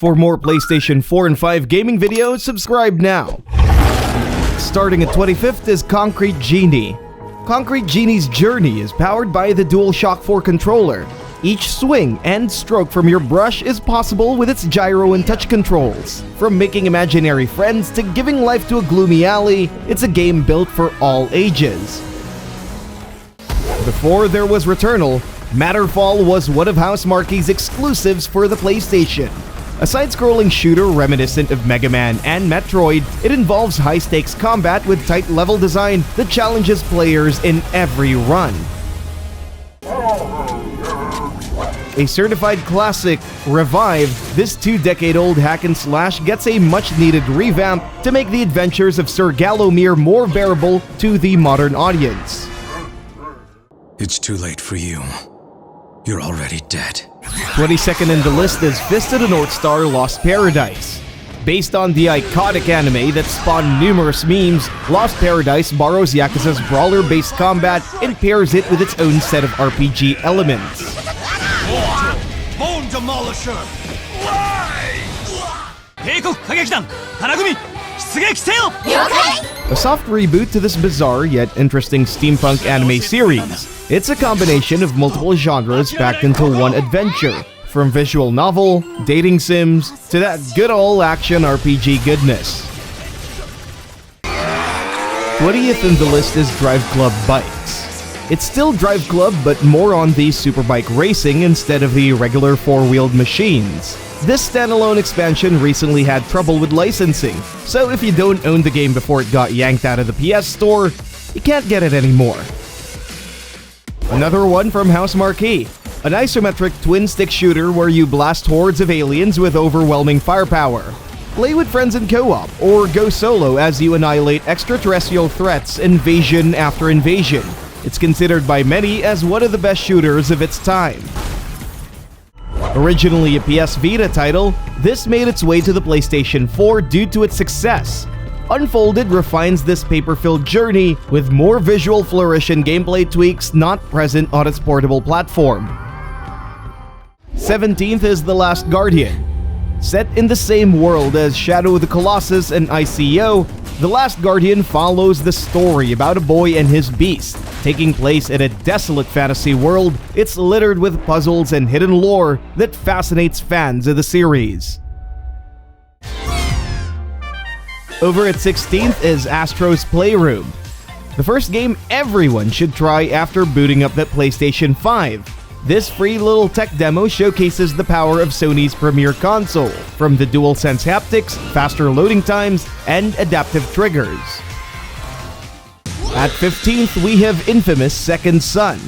For more PlayStation 4 and 5 gaming videos, subscribe now. Starting at 25th is Concrete Genie. Concrete Genie's journey is powered by the DualShock 4 controller. Each swing and stroke from your brush is possible with its gyro and touch controls. From making imaginary friends to giving life to a gloomy alley, it's a game built for all ages. Before there was Returnal, Matterfall was one of Housemarque's exclusives for the PlayStation. A side-scrolling shooter reminiscent of Mega Man and Metroid, it involves high-stakes combat with tight level design that challenges players in every run. A certified classic, Revive, this 2-decade-old hack-and-slash gets a much-needed revamp to make the adventures of Sir Gallowmere more bearable to the modern audience. It's too late for you. You're already dead. 22nd in the list is Fist of the North Star Lost Paradise. Based on the iconic anime that spawned numerous memes, Lost Paradise borrows Yakuza's brawler-based combat and pairs it with its own set of RPG elements. Bone Demolisher! A soft reboot to this bizarre yet interesting steampunk anime series. It's a combination of multiple genres packed into one adventure, from visual novel, dating sims, to that good old action RPG goodness. 20th in the list is DRIVECLUB Bikes. It's still DRIVECLUB but more on the superbike racing instead of the regular four-wheeled machines. This standalone expansion recently had trouble with licensing, so if you don't own the game before it got yanked out of the PS Store, you can't get it anymore. Another one from Housemarque, an isometric twin-stick shooter where you blast hordes of aliens with overwhelming firepower. Play with friends in co-op, or go solo as you annihilate extraterrestrial threats invasion after invasion. It's considered by many as one of the best shooters of its time. Originally a PS Vita title, this made its way to the PlayStation 4 due to its success. Unfolded refines this paper-filled journey with more visual flourish and gameplay tweaks not present on its portable platform. 17th is The Last Guardian. Set in the same world as Shadow of the Colossus and ICO, The Last Guardian follows the story about a boy and his beast. Taking place in a desolate fantasy world, it's littered with puzzles and hidden lore that fascinates fans of the series. Over at 16th is ASTRO'S PLAYROOM. The first game everyone should try after booting up that PlayStation 5. This free little tech demo showcases the power of Sony's premier console, from the DualSense haptics, faster loading times, and adaptive triggers. At 15th, we have infamous Second Son,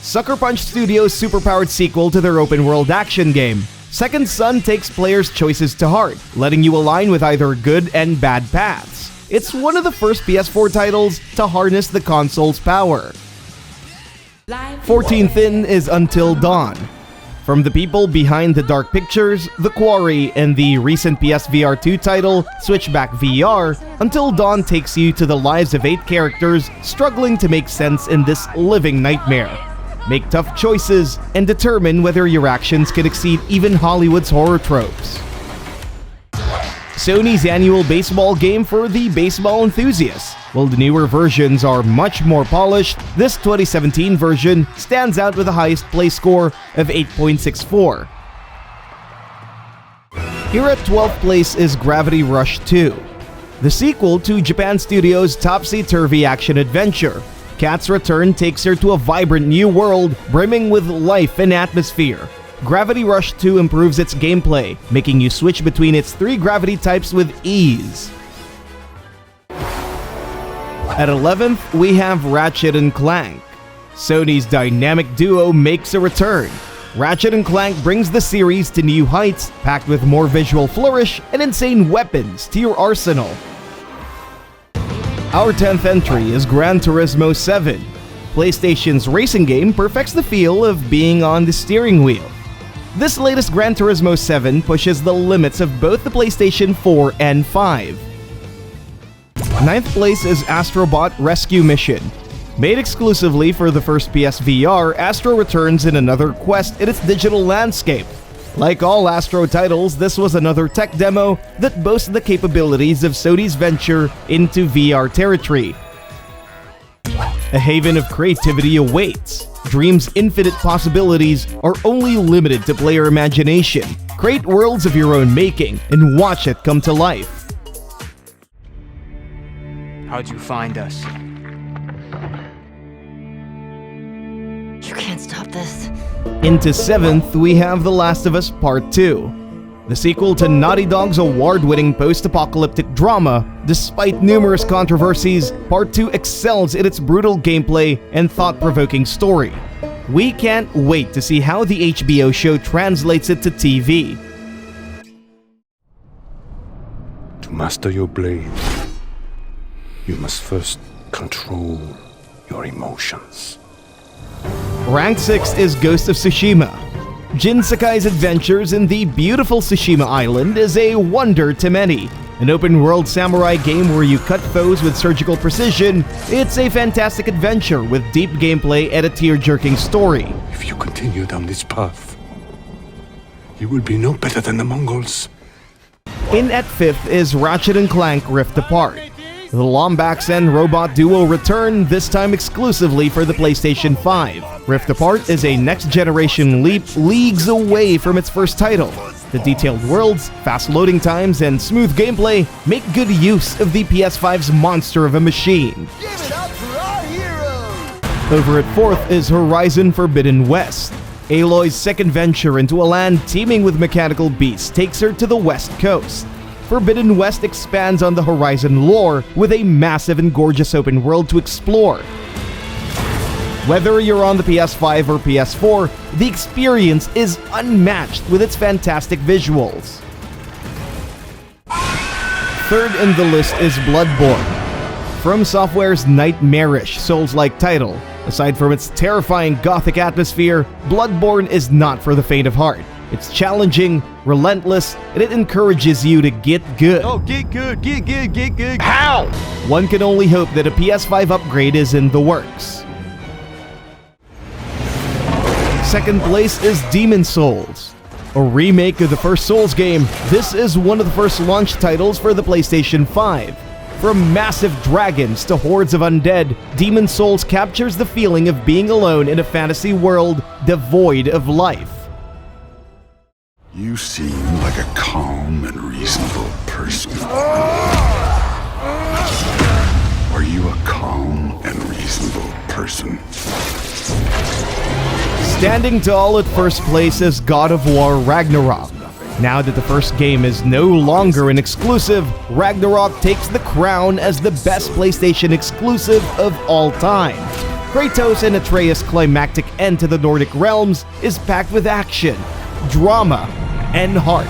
Sucker Punch Studios' superpowered sequel to their open-world action game. Second Son takes players' choices to heart, letting you align with either good and bad paths. It's one of the first PS4 titles to harness the console's power. 14th in is Until Dawn. From the people behind The Dark Pictures, The Quarry, and the recent PSVR 2 title, Switchback VR, Until Dawn takes you to the lives of 8 characters struggling to make sense in this living nightmare. Make tough choices, and determine whether your actions can exceed even Hollywood's horror tropes. Sony's annual baseball game for the baseball enthusiasts. While the newer versions are much more polished, this 2017 version stands out with the highest play score of 8.64. Here at 12th place is Gravity Rush 2, the sequel to Japan Studios' topsy-turvy action-adventure. Kat's return takes her to a vibrant new world brimming with life and atmosphere. Gravity Rush 2 improves its gameplay, making you switch between its 3 gravity types with ease. At 11th, we have Ratchet and Clank. Sony's dynamic duo makes a return. Ratchet & Clank brings the series to new heights, packed with more visual flourish and insane weapons to your arsenal. Our 10th entry is Gran Turismo 7. PlayStation's racing game perfects the feel of being on the steering wheel. This latest Gran Turismo 7 pushes the limits of both the PlayStation 4 and 5. 9th place is Astrobot Rescue Mission. Made exclusively for the first PSVR, Astro returns in another quest in its digital landscape. Like all Astro titles, this was another tech demo that boasts the capabilities of Sony's venture into VR territory. A haven of creativity awaits. Dream's infinite possibilities are only limited to player imagination. Create worlds of your own making and watch it come to life. How'd you find us? You can't stop this. Into 7th, we have The Last of Us Part 2. The sequel to Naughty Dog's award-winning post-apocalyptic drama. Despite numerous controversies, Part 2 excels in its brutal gameplay and thought-provoking story. We can't wait to see how the HBO show translates it to TV. To master your blade, you must first control your emotions. Rank 6 is Ghost of Tsushima. Jin Sakai's adventures in the beautiful Tsushima Island is a wonder to many. An open-world samurai game where you cut foes with surgical precision, it's a fantastic adventure with deep gameplay and a tear-jerking story. If you continue down this path, you will be no better than the Mongols. In at 5th is Ratchet and Clank Rift Apart. The Lombax and robot duo return, this time exclusively for the PlayStation 5. Rift Apart is a next-generation leap leagues away from its first title. The detailed worlds, fast loading times, and smooth gameplay make good use of the PS5's monster of a machine. Give it up for our hero! Over at 4th is Horizon Forbidden West. Aloy's second venture into a land teeming with mechanical beasts takes her to the West Coast. Forbidden West expands on the Horizon lore with a massive and gorgeous open world to explore. Whether you're on the PS5 or PS4, the experience is unmatched with its fantastic visuals. Third in the list is Bloodborne. From Software's nightmarish Souls-like title, aside from its terrifying gothic atmosphere, Bloodborne is not for the faint of heart. It's challenging, relentless, and it encourages you to get good. Oh, get good, get good, get good. How? One can only hope that a PS5 upgrade is in the works. Second place is Demon's Souls. A remake of the first Souls game, this is one of the first launch titles for the PlayStation 5. From massive dragons to hordes of undead, Demon's Souls captures the feeling of being alone in a fantasy world devoid of life. You seem like a calm and reasonable person. Are you a calm and reasonable person? Standing tall at first place is God of War Ragnarok. Now that the first game is no longer an exclusive, Ragnarok takes the crown as the best PlayStation exclusive of all time. Kratos and Atreus' climactic end to the Nordic realms is packed with action, drama, and heart.